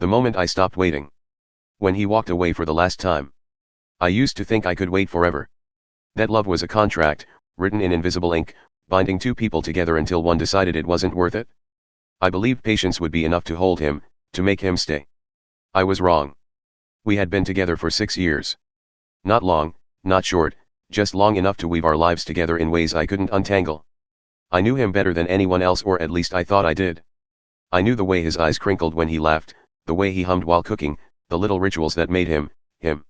The moment I stopped waiting. When he walked away for the last time. I used to think I could wait forever. That love was a contract, written in invisible ink, binding two people together until one decided it wasn't worth it. I believed patience would be enough to hold him, to make him stay. I was wrong. We had been together for 6 years. Not long, not short, just long enough to weave our lives together in ways I couldn't untangle. I knew him better than anyone else, or at least I thought I did. I knew the way his eyes crinkled when he laughed, the way he hummed while cooking, the little rituals that made him, him.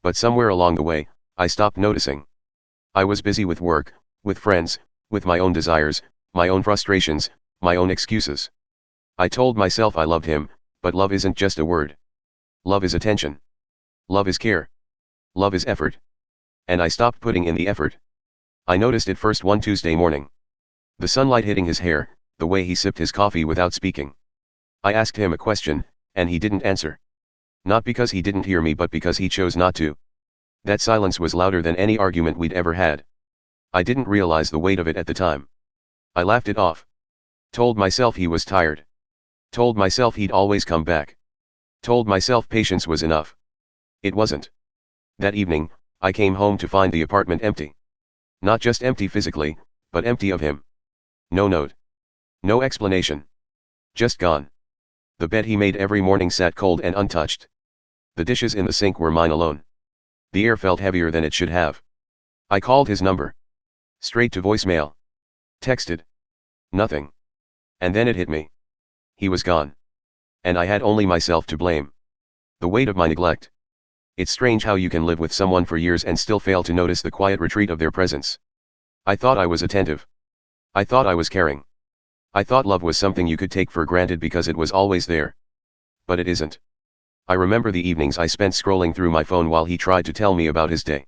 But somewhere along the way, I stopped noticing. I was busy with work, with friends, with my own desires, my own frustrations, my own excuses. I told myself I loved him, but love isn't just a word. Love is attention. Love is care. Love is effort. And I stopped putting in the effort. I noticed it first one Tuesday morning. The sunlight hitting his hair, the way he sipped his coffee without speaking. I asked him a question, and he didn't answer. Not because he didn't hear me, but because he chose not to. That silence was louder than any argument we'd ever had. I didn't realize the weight of it at the time. I laughed it off. Told myself he was tired. Told myself he'd always come back. Told myself patience was enough. It wasn't. That evening, I came home to find the apartment empty. Not just empty physically, but empty of him. No note. No explanation. Just gone. The bed he made every morning sat cold and untouched. The dishes in the sink were mine alone. The air felt heavier than it should have. I called his number. Straight to voicemail. Texted. Nothing. And then it hit me. He was gone. And I had only myself to blame. The weight of my neglect. It's strange how you can live with someone for years and still fail to notice the quiet retreat of their presence. I thought I was attentive. I thought I was caring. I thought love was something you could take for granted because it was always there. But it isn't. I remember the evenings I spent scrolling through my phone while he tried to tell me about his day.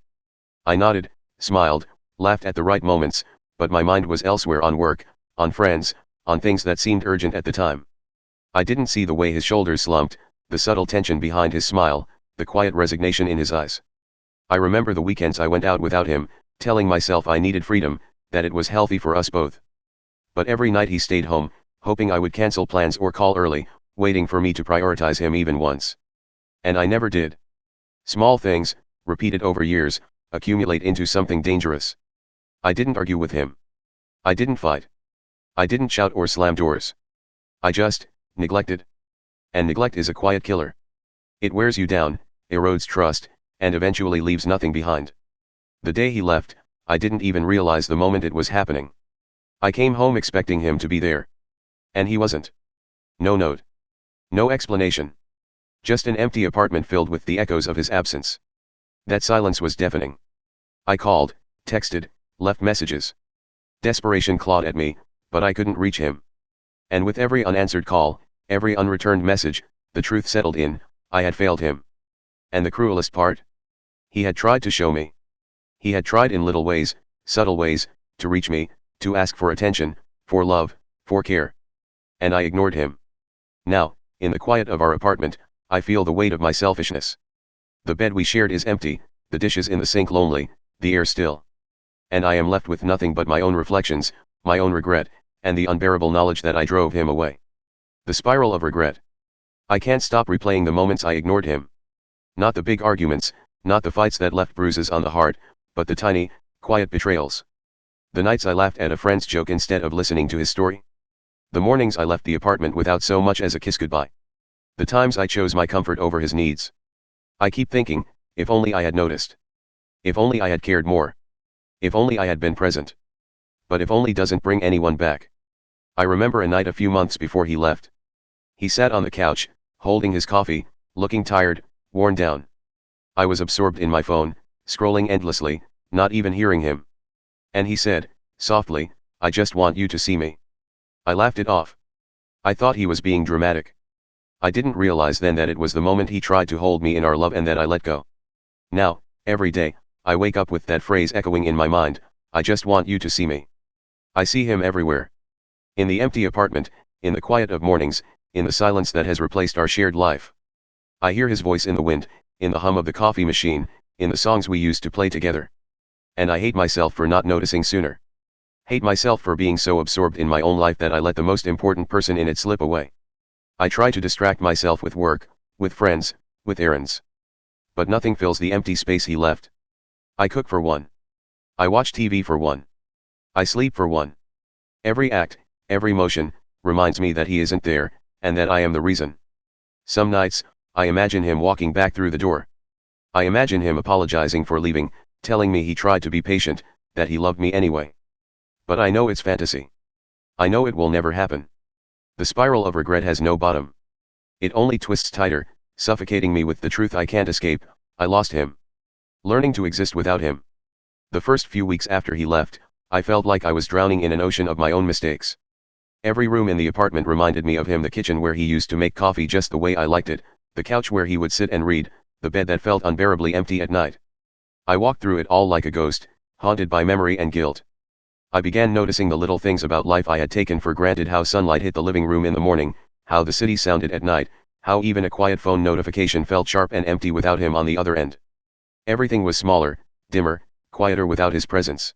I nodded, smiled, laughed at the right moments, but my mind was elsewhere, on work, on friends, on things that seemed urgent at the time. I didn't see the way his shoulders slumped, the subtle tension behind his smile, the quiet resignation in his eyes. I remember the weekends I went out without him, telling myself I needed freedom, that it was healthy for us both. But every night he stayed home, hoping I would cancel plans or call early, waiting for me to prioritize him even once. And I never did. Small things, repeated over years, accumulate into something dangerous. I didn't argue with him. I didn't fight. I didn't shout or slam doors. I just neglected. And neglect is a quiet killer. It wears you down, erodes trust, and eventually leaves nothing behind. The day he left, I didn't even realize the moment it was happening. I came home expecting him to be there. And he wasn't. No note. No explanation. Just an empty apartment filled with the echoes of his absence. That silence was deafening. I called, texted, left messages. Desperation clawed at me, but I couldn't reach him. And with every unanswered call, every unreturned message, the truth settled in: I had failed him. And the cruelest part? He had tried to show me. He had tried in little ways, subtle ways, to reach me, to ask for attention, for love, for care. And I ignored him. Now, in the quiet of our apartment, I feel the weight of my selfishness. The bed we shared is empty, the dishes in the sink lonely, the air still. And I am left with nothing but my own reflections, my own regret, and the unbearable knowledge that I drove him away. The spiral of regret. I can't stop replaying the moments I ignored him. Not the big arguments, not the fights that left bruises on the heart, but the tiny, quiet betrayals. The nights I laughed at a friend's joke instead of listening to his story. The mornings I left the apartment without so much as a kiss goodbye. The times I chose my comfort over his needs. I keep thinking, if only I had noticed. If only I had cared more. If only I had been present. But if only doesn't bring anyone back. I remember a night a few months before he left. He sat on the couch, holding his coffee, looking tired, worn down. I was absorbed in my phone, scrolling endlessly, not even hearing him. And he said, softly, "I just want you to see me." I laughed it off. I thought he was being dramatic. I didn't realize then that it was the moment he tried to hold me in our love and that I let go. Now, every day, I wake up with that phrase echoing in my mind: I just want you to see me. I see him everywhere. In the empty apartment, in the quiet of mornings, in the silence that has replaced our shared life. I hear his voice in the wind, in the hum of the coffee machine, in the songs we used to play together. And I hate myself for not noticing sooner. Hate myself for being so absorbed in my own life that I let the most important person in it slip away. I try to distract myself with work, with friends, with errands. But nothing fills the empty space he left. I cook for one. I watch TV for one. I sleep for one. Every act, every motion, reminds me that he isn't there, and that I am the reason. Some nights, I imagine him walking back through the door. I imagine him apologizing for leaving, telling me he tried to be patient, that he loved me anyway. But I know it's fantasy. I know it will never happen. The spiral of regret has no bottom. It only twists tighter, suffocating me with the truth I can't escape. I lost him. Learning to exist without him. The first few weeks after he left, I felt like I was drowning in an ocean of my own mistakes. Every room in the apartment reminded me of him: the kitchen where he used to make coffee just the way I liked it, the couch where he would sit and read, the bed that felt unbearably empty at night. I walked through it all like a ghost, haunted by memory and guilt. I began noticing the little things about life I had taken for granted: how sunlight hit the living room in the morning, how the city sounded at night, how even a quiet phone notification felt sharp and empty without him on the other end. Everything was smaller, dimmer, quieter without his presence.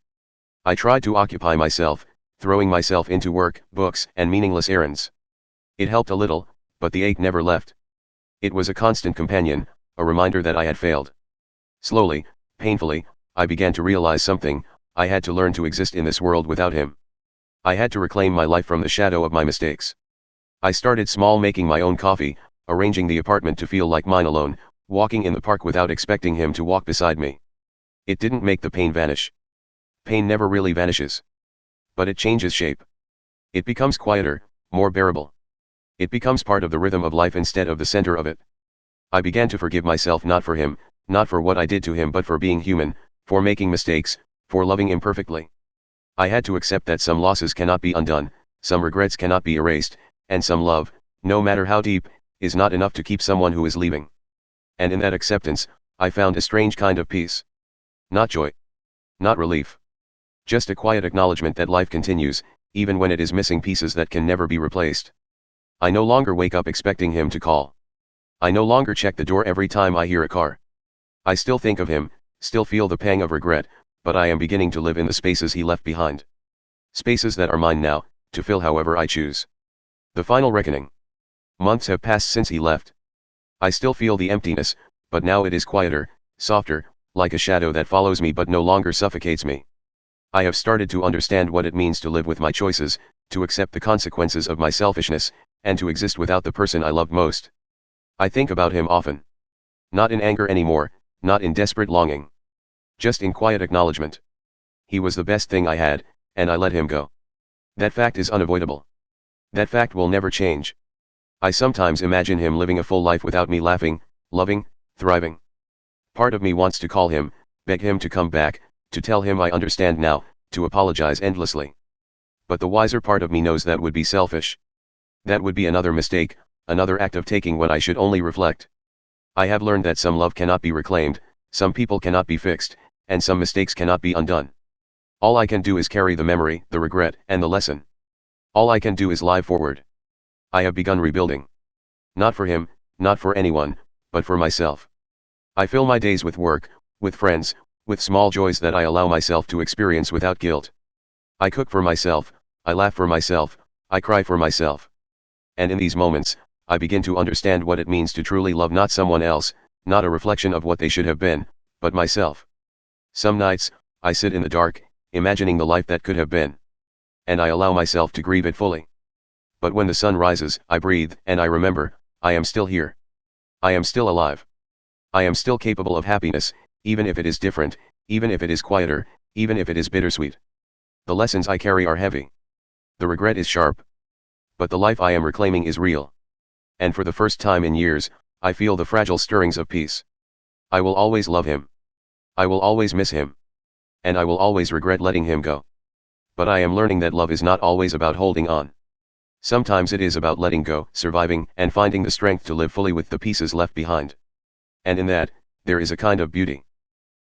I tried to occupy myself, throwing myself into work, books, and meaningless errands. It helped a little, but the ache never left. It was a constant companion, a reminder that I had failed. Slowly, painfully, I began to realize something: I had to learn to exist in this world without him. I had to reclaim my life from the shadow of my mistakes. I started small, making my own coffee, arranging the apartment to feel like mine alone, walking in the park without expecting him to walk beside me. It didn't make the pain vanish. Pain never really vanishes. But it changes shape. It becomes quieter, more bearable. It becomes part of the rhythm of life instead of the center of it. I began to forgive myself, not for him, not for what I did to him, but for being human, for making mistakes, for loving imperfectly. I had to accept that some losses cannot be undone, some regrets cannot be erased, and some love, no matter how deep, is not enough to keep someone who is leaving. And in that acceptance, I found a strange kind of peace. Not joy. Not relief. Just a quiet acknowledgement that life continues, even when it is missing pieces that can never be replaced. I no longer wake up expecting him to call. I no longer check the door every time I hear a car. I still think of him, still feel the pang of regret, but I am beginning to live in the spaces he left behind. Spaces that are mine now, to fill however I choose. The final reckoning. Months have passed since he left. I still feel the emptiness, but now it is quieter, softer, like a shadow that follows me but no longer suffocates me. I have started to understand what it means to live with my choices, to accept the consequences of my selfishness, and to exist without the person I loved most. I think about him often. Not in anger anymore, not in desperate longing. Just in quiet acknowledgement. He was the best thing I had, and I let him go. That fact is unavoidable. That fact will never change. I sometimes imagine him living a full life without me, laughing, loving, thriving. Part of me wants to call him, beg him to come back, to tell him I understand now, to apologize endlessly. But the wiser part of me knows that would be selfish. That would be another mistake, another act of taking when I should only reflect. I have learned that some love cannot be reclaimed, some people cannot be fixed, and some mistakes cannot be undone. All I can do is carry the memory, the regret, and the lesson. All I can do is live forward. I have begun rebuilding. Not for him, not for anyone, but for myself. I fill my days with work, with friends, with small joys that I allow myself to experience without guilt. I cook for myself, I laugh for myself, I cry for myself. And in these moments, I begin to understand what it means to truly love not someone else, not a reflection of what they should have been, but myself. Some nights, I sit in the dark, imagining the life that could have been. And I allow myself to grieve it fully. But when the sun rises, I breathe, and I remember, I am still here. I am still alive. I am still capable of happiness, even if it is different, even if it is quieter, even if it is bittersweet. The lessons I carry are heavy. The regret is sharp. But the life I am reclaiming is real. And for the first time in years, I feel the fragile stirrings of peace. I will always love him. I will always miss him. And I will always regret letting him go. But I am learning that love is not always about holding on. Sometimes it is about letting go, surviving, and finding the strength to live fully with the pieces left behind. And in that, there is a kind of beauty.